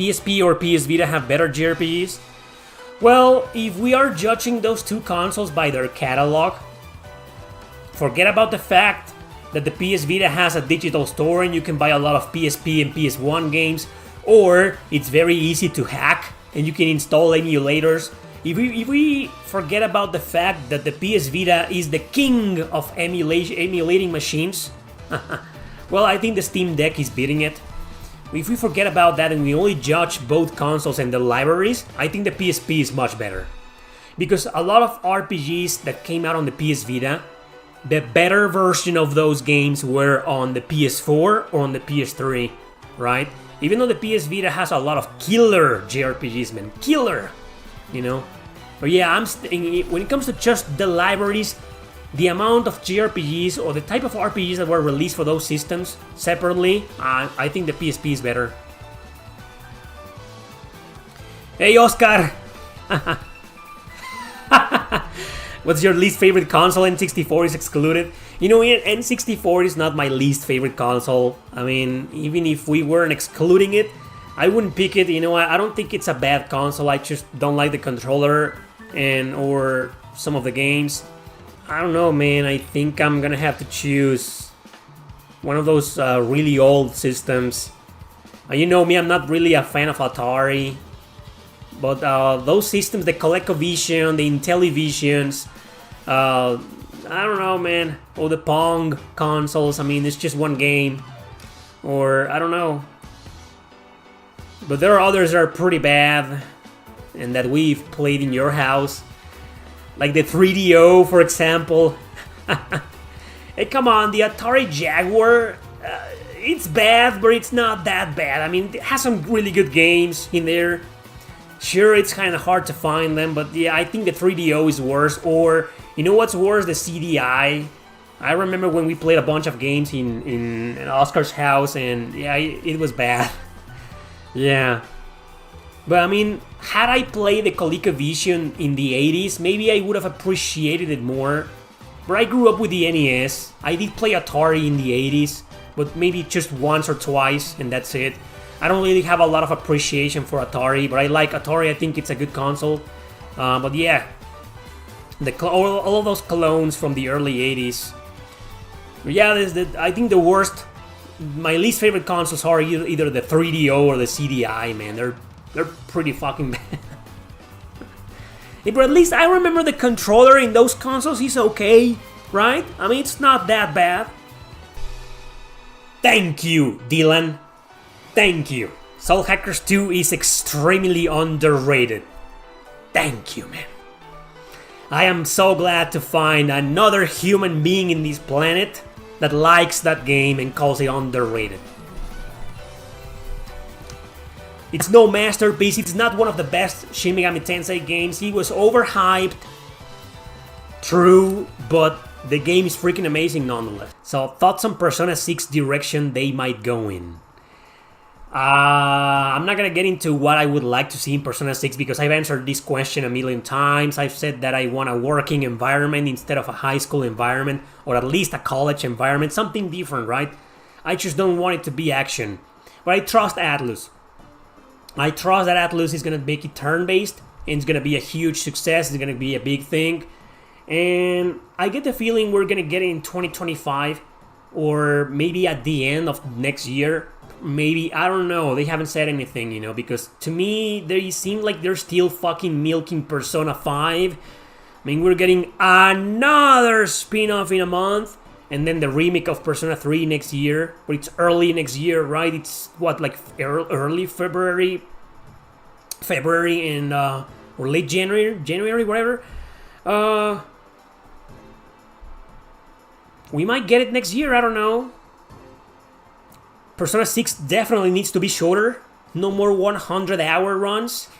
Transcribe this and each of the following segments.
PSP or PS Vita have better JRPGs? Well, if we are judging those two consoles by their catalog, forget about the fact that the PS Vita has a digital store and you can buy a lot of PSP and PS1 games, or it's very easy to hack and you can install emulators. If we forget about the fact that the PS Vita is the king of emulating machines, well, I think the Steam Deck is beating it. If we forget about that and we only judge both consoles and the libraries, I think the PSP is much better. Because a lot of RPGs that came out on the PS Vita, the better version of those games were on the PS4 or on the PS3, right? Even though the PS Vita has a lot of killer JRPGs, man, killer, you know? But yeah, when it comes to just the libraries, the amount of JRPGs or the type of RPGs that were released for those systems separately, I think the PSP is better. Hey, Oscar! What's your least favorite console? N64 is excluded. You know, N64 is not my least favorite console. I mean, even if we weren't excluding it, I wouldn't pick it. You know, I don't think it's a bad console. I just don't like the controller or some of the games. I don't know, man. I think I'm gonna have to choose one of those really old systems. You know me, I'm not really a fan of Atari. But those systems, the ColecoVision, the Intellivisions, I don't know, man. Or the Pong consoles, I mean, it's just one game. Or, I don't know. But there are others that are pretty bad and that we've played in your house. Like the 3DO, for example. Hey, come on, the Atari Jaguar, it's bad, but it's not that bad. I mean, it has some really good games in there. Sure, it's kind of hard to find them, but yeah, I think the 3DO is worse. Or, you know what's worse? The CDI. I remember when we played a bunch of games in Oscar's house, and yeah, it was bad. Yeah. But I mean, had I played the ColecoVision in the 80s, maybe I would have appreciated it more. But I grew up with the NES. I did play Atari in the 80s, but maybe just once or twice, and that's it. I don't really have a lot of appreciation for Atari, but I like Atari. I think it's a good console. But yeah, all of those clones from the early 80s. Yeah, I think the worst, my least favorite consoles are either the 3DO or the CDI, man. They're pretty fucking bad. Yeah, but at least I remember the controller in those consoles is okay, right? I mean, it's not that bad. Thank you, Dylan. Thank you. Soul Hackers 2 is extremely underrated. Thank you, man. I am so glad to find another human being in this planet that likes that game and calls it underrated. It's no masterpiece, it's not one of the best Shin Megami Tensei games. It was overhyped, true, but the game is freaking amazing nonetheless. So, thoughts on Persona 6 direction they might go in? I'm not gonna get into what I would like to see in Persona 6 because I've answered this question a million times. I've said that I want a working environment instead of a high school environment, or at least a college environment, something different, right? I just don't want it to be action. But I trust Atlus. I trust that Atlus is gonna make it turn-based, and it's gonna be a huge success, it's gonna be a big thing. And I get the feeling we're gonna get it in 2025, or maybe at the end of next year. Maybe, I don't know, they haven't said anything, you know, because to me, they seem like they're still fucking milking Persona 5. I mean, we're getting another spin-off in a month, and then the remake of Persona 3 next year, but it's early next year, right? It's, what, like early February and, or late January, whatever. We might get it next year, I don't know. Persona 6 definitely needs to be shorter. No more 100-hour runs.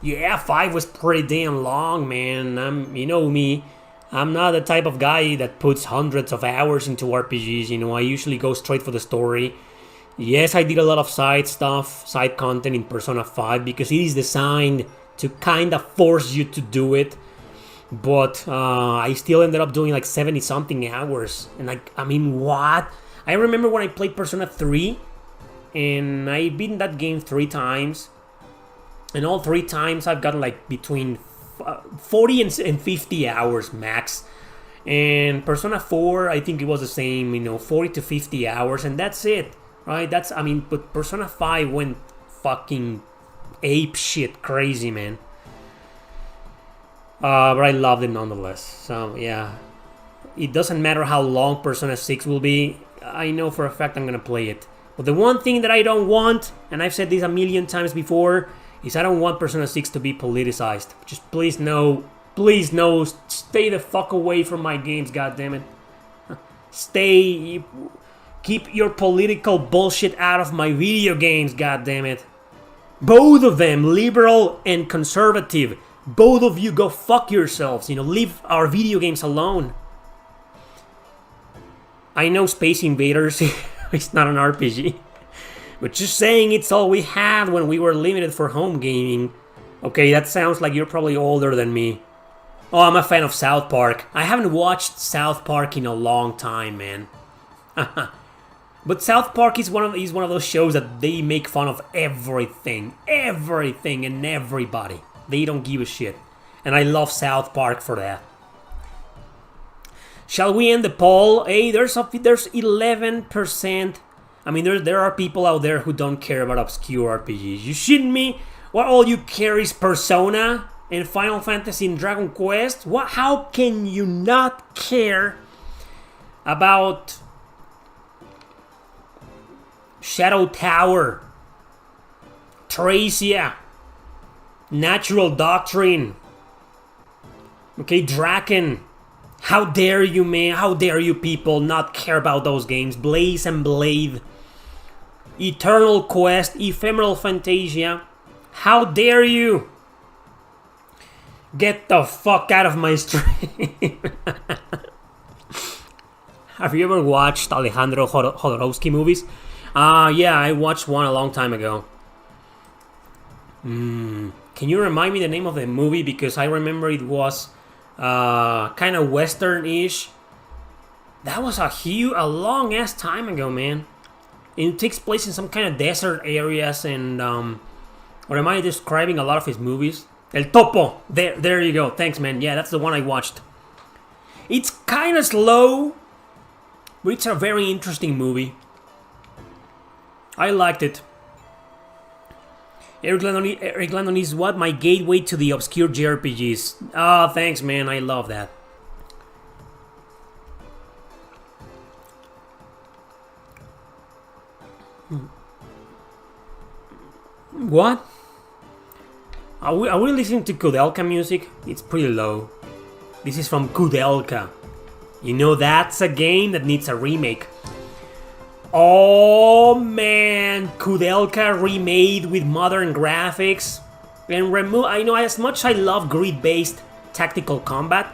Yeah, 5 was pretty damn long, man. You know me. I'm not the type of guy that puts hundreds of hours into RPGs, you know. I usually go straight for the story. Yes, I did a lot of side stuff, side content in Persona 5 because it is designed to kind of force you to do it. But I still ended up doing like 70-something hours. And I mean, what? I remember when I played Persona 3, and I've beaten that game 3 times, and all 3 times I've gotten like between 40 and 50 hours max. And Persona 4, I think it was the same, 40 to 50 hours, and that's it, right? But Persona 5 went fucking ape shit crazy, man. But I loved it nonetheless. So yeah, it doesn't matter how long Persona 6 will be. I know for a fact I'm gonna play it. But the one thing that I don't want, and I've said this a million times before, is I don't want Persona 6 to be politicized. Just please no, stay the fuck away from my games, goddammit. Keep your political bullshit out of my video games, goddammit. Both of them, liberal and conservative. Both of you go fuck yourselves, leave our video games alone. I know Space Invaders is not an RPG, but just saying it's all we had when we were limited for home gaming. Okay, that sounds like you're probably older than me. Oh, I'm a fan of South Park. I haven't watched South Park in a long time, man. But South Park is one of those shows that they make fun of everything and everybody. They don't give a shit. And I love South Park for that. Shall we end the poll? Hey, there's 11%. I mean, there are people out there who don't care about obscure RPGs. You shitting me? What all you care is Persona and Final Fantasy and Dragon Quest? How can you not care about Shadow Tower, Tracia, Natural Doctrine, okay, Draken? How dare you, man? How dare you people not care about those games? Blaze and Blade, Eternal Quest, Ephemeral Fantasia. How dare you? Get the fuck out of my stream. Have you ever watched Alejandro Jodorowsky movies? Yeah, I watched one a long time ago. Can you remind me the name of the movie? Because I remember it was kind of Western-ish. That was a long-ass time ago, man. It takes place in some kind of desert areas, and or am I describing a lot of his movies? El Topo! There you go. Thanks, man. Yeah, that's the one I watched. It's kind of slow, but it's a very interesting movie. I liked it. Eric Landon is what? My gateway to the obscure JRPGs. Ah, thanks, man. I love that. What? Are we listening to Koudelka music? It's pretty low. This is from Koudelka. That's a game that needs a remake. Oh man, Koudelka remade with modern graphics and I know as much as I love grid-based tactical combat,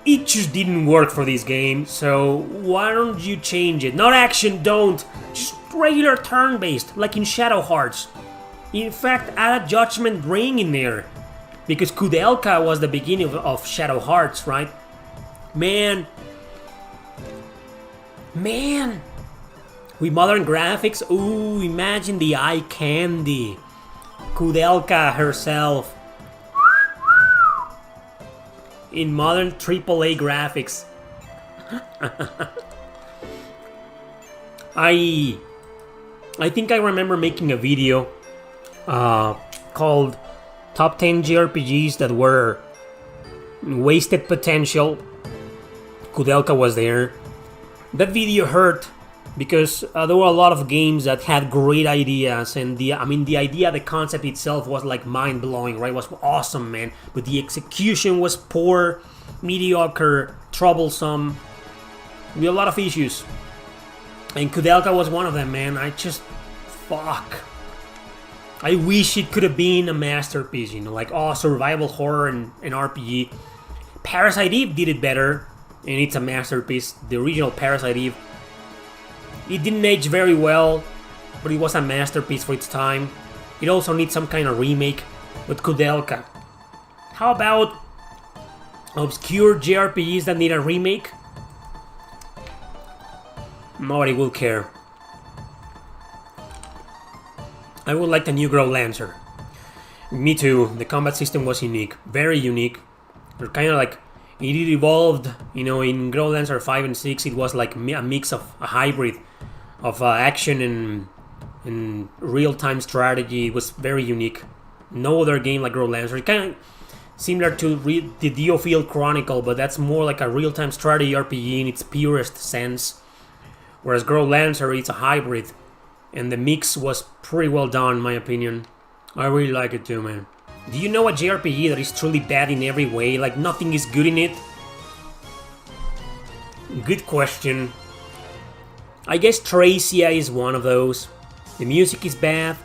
it just didn't work for this game. So why don't you change it? Not action, don't. Just regular turn-based, like in Shadow Hearts. In fact, add a Judgment Ring in there, because Koudelka was the beginning of Shadow Hearts, right? Man. With modern graphics, ooh, imagine the eye candy. Koudelka herself. In modern AAA graphics. I think I remember making a video called Top 10 JRPGs that were wasted potential. Koudelka was there. That video hurt because there were a lot of games that had great ideas, and the idea, the concept itself was like mind-blowing, right? It was awesome, man. But the execution was poor, mediocre, troublesome. We had a lot of issues. And Koudelka was one of them, man. Fuck. I wish it could have been a masterpiece, like, survival horror and RPG. Parasite Eve did it better, and it's a masterpiece. The original Parasite Eve. It didn't age very well, but it was a masterpiece for its time. It also needs some kind of remake with Koudelka. How about obscure JRPGs that need a remake? Nobody will care. I would like the new Grow Lancer. Me too. The combat system was unique, very unique. They're kind of like it evolved. You know, in Grow Lancer 5 and 6, it was like a mix of a hybrid of action and real-time strategy. It was very unique. No other game like Grow Lancer. It kind of similar to the Diofield Chronicle, but that's more like a real-time strategy RPG in its purest sense. Whereas Grow Lancer, it's a hybrid, and the mix was pretty well done, in my opinion. I really like it too, man. Do you know a JRPG that is truly bad in every way, like nothing is good in it? Good question. I guess Tracia is one of those. The music is bad,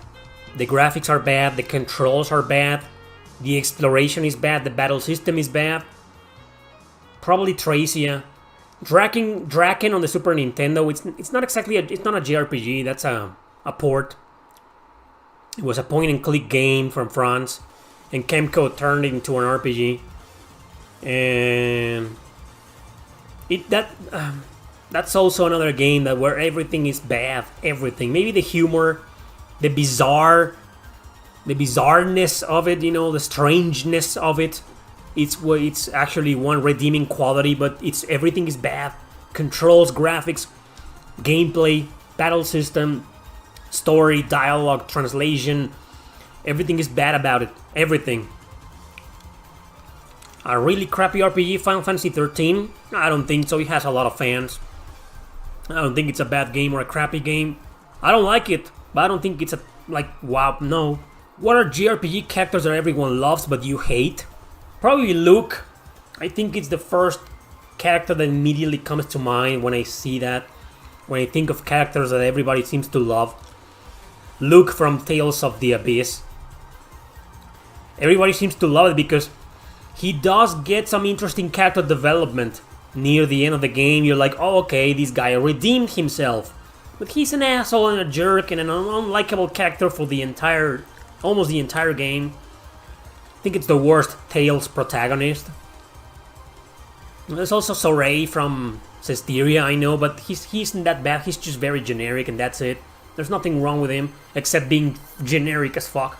the graphics are bad, the controls are bad, the exploration is bad, the battle system is bad. Probably Tracia. Draken on the Super Nintendo, it's not exactly it's not a JRPG, that's a port. It was a point-and-click game from France, and Kemco turned it into an RPG. And that's also another game that where everything is bad, everything. Maybe the humor, the bizarreness of it, you know, the strangeness of it. It's actually one redeeming quality, but everything is bad. Controls, graphics, gameplay, battle system, story, dialogue, translation, everything is bad about it. Everything. A really crappy RPG, Final Fantasy 13? I don't think so. It has a lot of fans. I don't think it's a bad game or a crappy game. I don't like it, but I don't think it's wow, no. What are JRPG characters that everyone loves but you hate? Probably Luke. I think it's the first character that immediately comes to mind when I see that. When I think of characters that everybody seems to love. Luke from Tales of the Abyss. Everybody seems to love it because he does get some interesting character development. Near the end of the game, you're like, oh, okay, this guy redeemed himself. But he's an asshole and a jerk and an unlikable character for almost the entire game. I think it's the worst Tales protagonist. There's also Sorey from Cesteria, I know, but he isn't that bad. He's just very generic and that's it. There's nothing wrong with him, except being generic as fuck.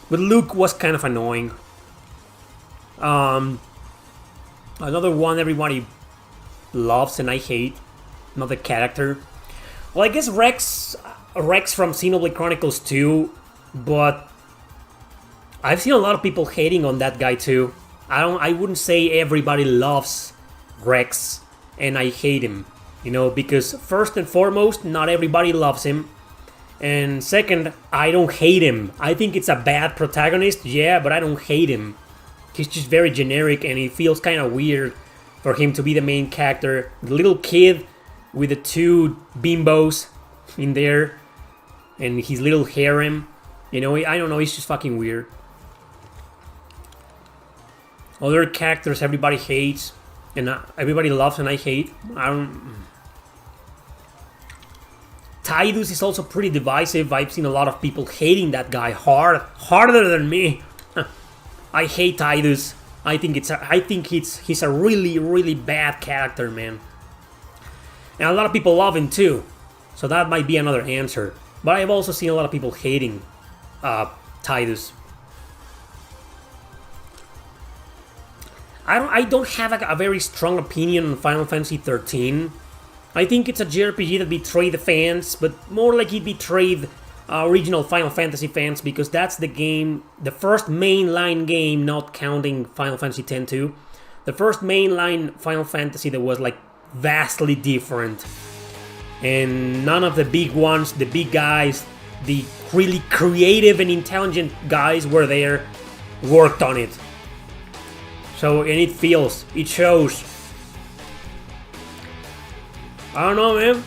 But Luke was kind of annoying. Another one everybody loves and I hate. Another character. Well, I guess Rex from Xenoblade Chronicles 2, but I've seen a lot of people hating on that guy too. I wouldn't say everybody loves Rex and I hate him. You know, because first and foremost, not everybody loves him. And second, I don't hate him. I think it's a bad protagonist, yeah, but I don't hate him. He's just very generic and it feels kind of weird for him to be the main character. The little kid with the two bimbos in there and his little harem. You know, I don't know, it's just fucking weird. Other characters everybody hates and everybody loves and I hate. Tidus is also pretty divisive. I've seen a lot of people hating that guy harder than me. I hate Tidus. I think he's a really, really bad character, man. And a lot of people love him too. So that might be another answer. But I've also seen a lot of people hating Tidus. I don't have a very strong opinion on Final Fantasy 13. I think it's a JRPG that betrayed the fans, but more like it betrayed original Final Fantasy fans because that's the game, the first mainline game, not counting Final Fantasy X-2, the first mainline Final Fantasy that was like vastly different. And none of the big ones, the big guys, the really creative and intelligent guys were there, worked on it. So, and it shows. I don't know, man.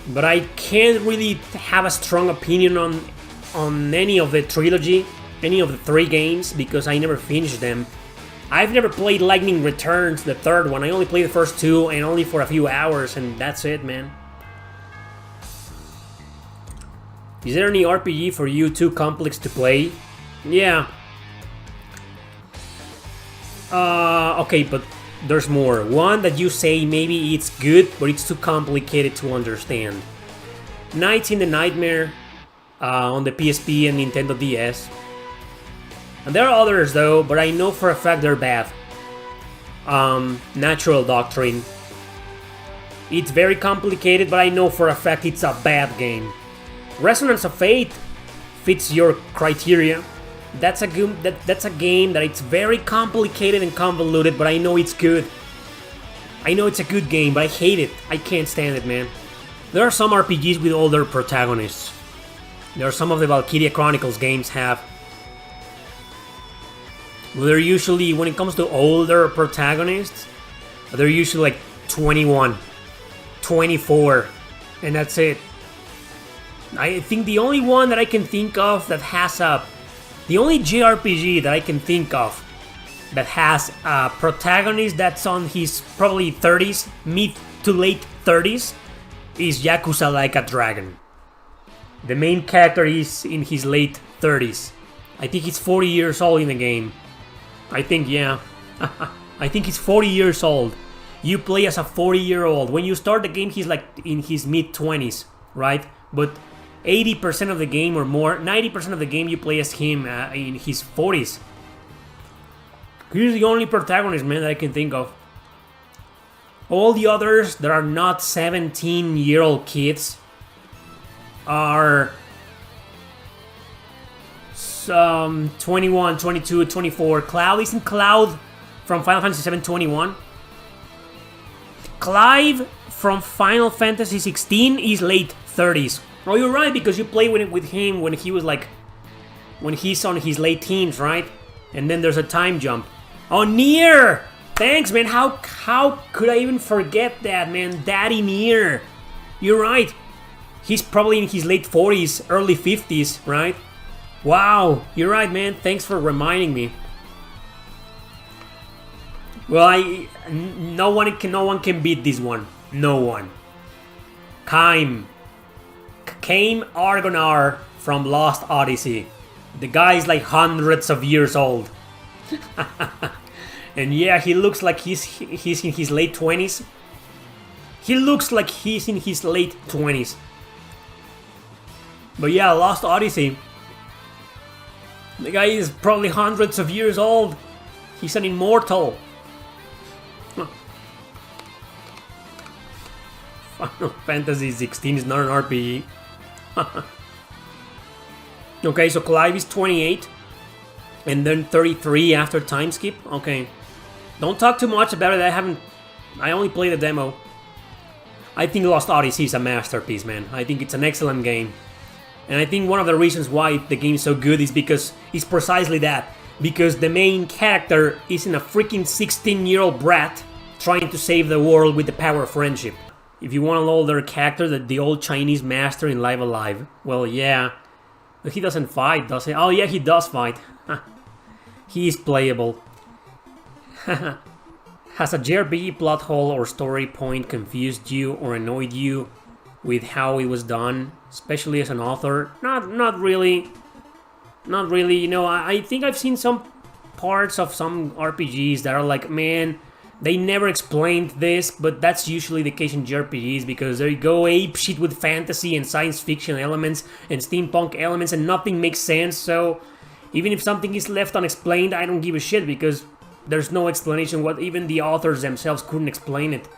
But I can't really have a strong opinion on any of the trilogy, any of the three games, because I never finished them. I've never played Lightning Returns, the third one. I only played the first two, and only for a few hours, and that's it, man. Is there any RPG for you too complex to play? Yeah. Okay, but there's more. One that you say maybe it's good, but it's too complicated to understand. Nights in the Nightmare. on the PSP and Nintendo DS. And there are others though, but I know for a fact they're bad. Natural Doctrine. It's very complicated, but I know for a fact it's a bad game. Resonance of Fate fits your criteria. That's a game that it's very complicated and convoluted, but I know it's good. I know it's a good game, but I hate it. I can't stand it, man. There are some RPGs with older protagonists. There are some of the Valkyria Chronicles games have. They're usually, when it comes to older protagonists, they're usually like 21, 24, and that's it. I think the only one that I can think of that has the only JRPG that I can think of that has a protagonist that's on his probably 30s, mid to late 30s, is Yakuza Like a Dragon. The main character is in his late 30s. I think he's 40 years old in the game. I think, yeah. I think he's 40 years old. You play as a 40-year-old. When you start the game, he's like in his mid-20s, right? But 80% of the game or more, 90% of the game you play as him in his 40s. He's the only protagonist, man, that I can think of. All the others that are not 17-year-old kids are 21, 22, 24. Cloud, isn't Cloud from Final Fantasy VII 21? Clive from Final Fantasy 16 is late 30s. Oh, you're right, because you play with him when he was like, when he's on his late teens, right? And then there's a time jump. Oh, Nier! Thanks, man. How could I even forget that, man? Daddy Nier. You're right. He's probably in his late 40s, early 50s, right? Wow, you're right, man. Thanks for reminding me. Well, no one can beat this one. No one. Kaim Argonar from Lost Odyssey. The guy is like hundreds of years old. And yeah, he looks like he's in his late 20s. He looks like he's in his late 20s. But yeah, Lost Odyssey. The guy is probably hundreds of years old. He's an immortal. Final Fantasy 16 is not an RPG. Okay, so Clive is 28. And then 33 after time skip. Okay. Don't talk too much about it. I only played the demo. I think Lost Odyssey is a masterpiece, man. I think it's an excellent game. And I think one of the reasons why the game is so good is because it's precisely that. Because the main character isn't a freaking 16-year-old brat trying to save the world with the power of friendship. If you want an older character, the old Chinese master in Live Alive, well, yeah. But he doesn't fight, does he? Oh, yeah, he does fight. He is playable. Has a JRPG plot hole or story point confused you or annoyed you with how it was done, especially as an author? Not really. Not really. You know, I think I've seen some parts of some RPGs that are like, man, they never explained this, but that's usually the case in JRPGs because they go apeshit with fantasy and science fiction elements and steampunk elements and nothing makes sense, so even if something is left unexplained, I don't give a shit because there's no explanation. What even the authors themselves couldn't explain it.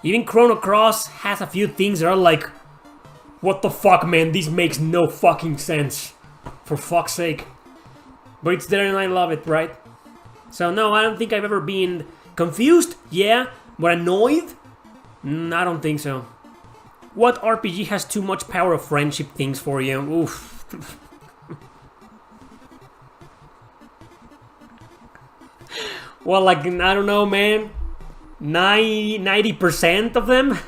Even Chrono Cross has a few things that are like, what the fuck, man, this makes no fucking sense. For fuck's sake. But it's there and I love it, right? So no, I don't think I've ever been confused, yeah, but annoyed? I don't think so. What RPG has too much power of friendship things for you? Oof. Well, like, I don't know, man. 90% of them?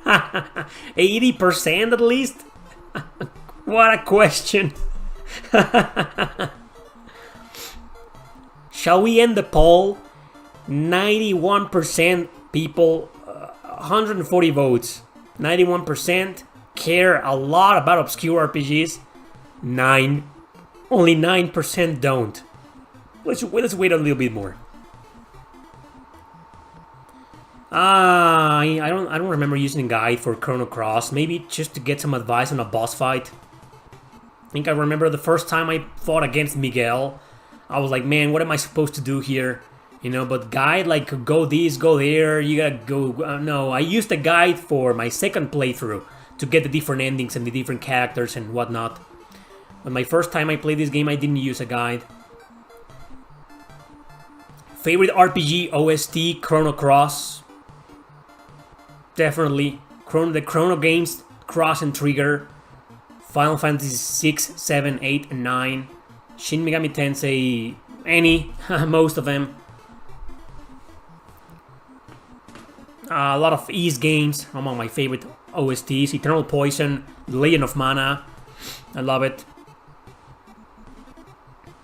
80% at least? What a question. Shall we end the poll? 91% people, 140 votes. 91% care a lot about obscure RPGs. Only 9% don't. Let's wait a little bit more. I don't remember using a guide for Chrono Cross. Maybe just to get some advice on a boss fight. think I remember the first time I fought against Miguel, I was like, man, what am I supposed to do here? You know, but guide, like, go this, go there, you gotta go... no, I used a guide for my second playthrough to get the different endings and the different characters and whatnot. But my first time I played this game, I didn't use a guide. Favorite RPG OST, Chrono Cross. Definitely. The Chrono games, Cross and Trigger. Final Fantasy 6, 7, 8, and 9. Shin Megami Tensei, any, most of them. A lot of Ys games, among my favorite OSTs. Eternal Poison, The Legend of Mana. I love it.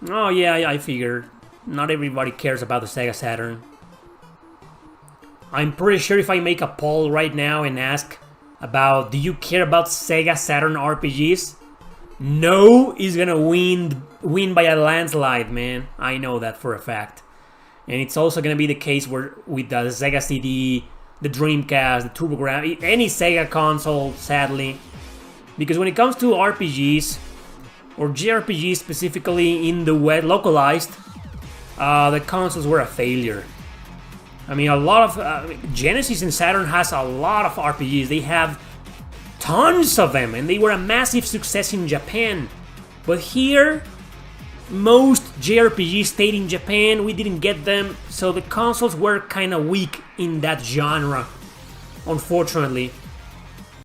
Oh yeah, I figured. Not everybody cares about the Sega Saturn. I'm pretty sure if I make a poll right now and ask about, do you care about Sega Saturn RPGs? No is gonna win by a landslide, man. I know that for a fact. And it's also gonna be the case with the Sega CD, the Dreamcast, the TurboGrafx, any Sega console, sadly. Because when it comes to RPGs, or JRPGs specifically in the web localized, the consoles were a failure. I mean, a lot of... Genesis and Saturn has a lot of RPGs. They have tons of them, and they were a massive success in Japan. But here, most JRPGs stayed in Japan. We didn't get them, so the consoles were kind of weak in that genre, unfortunately.